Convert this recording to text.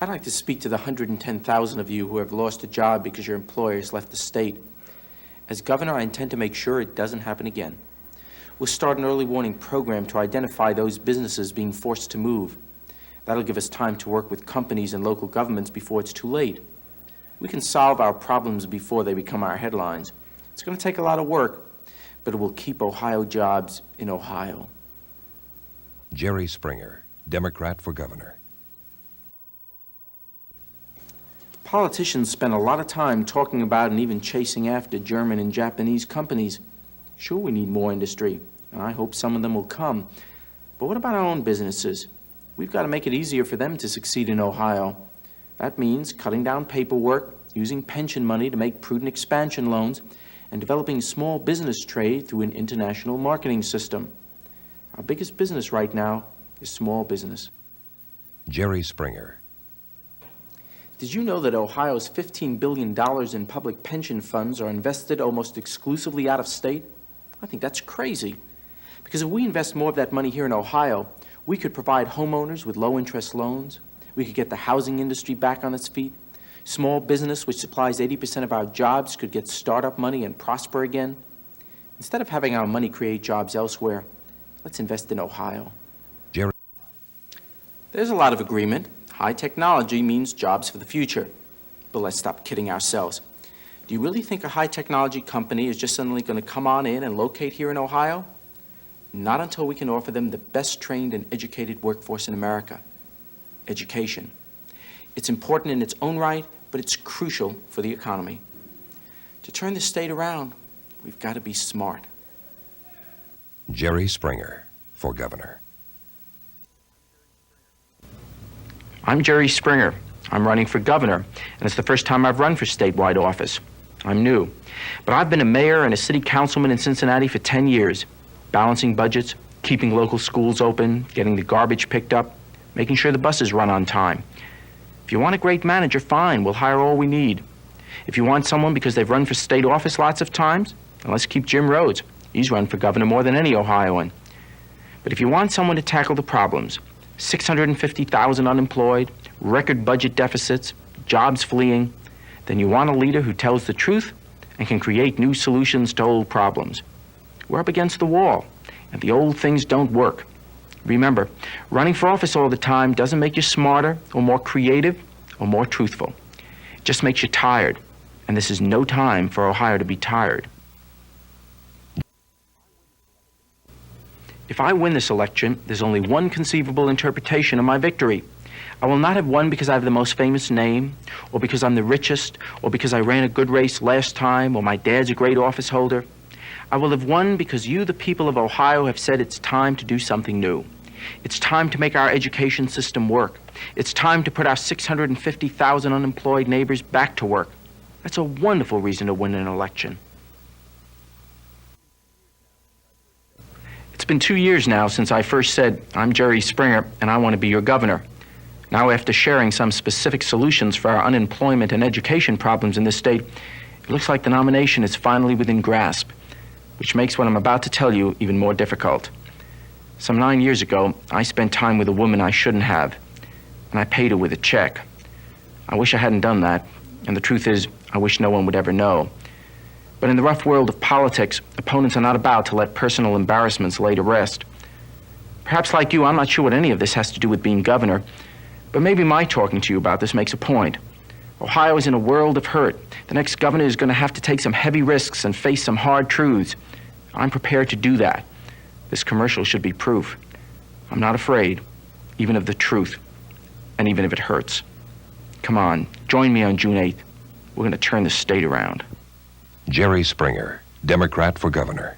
I'd like to speak to the 110,000 of you who have lost a job because your employer has left the state. As governor, I intend to make sure it doesn't happen again. We'll start an early warning program to identify those businesses being forced to move. That'll give us time to work with companies and local governments before it's too late. We can solve our problems before they become our headlines. It's going to take a lot of work, but it will keep Ohio jobs in Ohio. Jerry Springer, Democrat for governor. Politicians spend a lot of time talking about and even chasing after German and Japanese companies. Sure, we need more industry, and I hope some of them will come. But what about our own businesses? We've got to make it easier for them to succeed in Ohio. That means cutting down paperwork, using pension money to make prudent expansion loans, and developing small business trade through an international marketing system. Our biggest business right now is small business. Jerry Springer. Did you know that Ohio's $15 billion in public pension funds are invested almost exclusively out of state? I think that's crazy. Because if we invest more of that money here in Ohio, we could provide homeowners with low-interest loans. We could get the housing industry back on its feet. Small business, which supplies 80% of our jobs, could get startup money and prosper again. Instead of having our money create jobs elsewhere, let's invest in Ohio. Jerry. There's a lot of agreement. High technology means jobs for the future. But let's stop kidding ourselves. Do you really think a high technology company is just suddenly going to come on in and locate here in Ohio? Not until we can offer them the best trained and educated workforce in America. Education. It's important in its own right, but it's crucial for the economy. To turn the state around, we've got to be smart. Jerry Springer for governor. I'm Jerry Springer. I'm running for governor, and it's the first time I've run for statewide office. I'm new, but I've been a mayor and a city councilman in Cincinnati for 10 years, balancing budgets, keeping local schools open, getting the garbage picked up, making sure the buses run on time. If you want a great manager, fine, we'll hire all we need. If you want someone because they've run for state office lots of times, then let's keep Jim Rhodes. He's run for governor more than any Ohioan. But if you want someone to tackle the problems, 650,000 unemployed, record budget deficits, jobs fleeing, then you want a leader who tells the truth and can create new solutions to old problems. We're up against the wall, and the old things don't work. Remember, running for office all the time doesn't make you smarter or more creative or more truthful. It just makes you tired, and this is no time for Ohio to be tired. If I win this election, there's only one conceivable interpretation of my victory. I will not have won because I have the most famous name, or because I'm the richest, or because I ran a good race last time, or my dad's a great office holder. I will have won because you, the people of Ohio, have said it's time to do something new. It's time to make our education system work. It's time to put our 650,000 unemployed neighbors back to work. That's a wonderful reason to win an election. It's been 2 years now since I first said, I'm Jerry Springer and I want to be your governor. Now, after sharing some specific solutions for our unemployment and education problems in this state, it looks like the nomination is finally within grasp, which makes what I'm about to tell you even more difficult. Some 9 years ago, I spent time with a woman I shouldn't have, and I paid her with a check. I wish I hadn't done that, and the truth is, I wish no one would ever know. But in the rough world of politics, opponents are not about to let personal embarrassments lay to rest. Perhaps like you, I'm not sure what any of this has to do with being governor, but maybe my talking to you about this makes a point. Ohio is in a world of hurt. The next governor is going to have to take some heavy risks and face some hard truths. I'm prepared to do that. This commercial should be proof. I'm not afraid, even of the truth, and even if it hurts. Come on, join me on June 8th. We're going to turn the state around. Jerry Springer, Democrat for governor.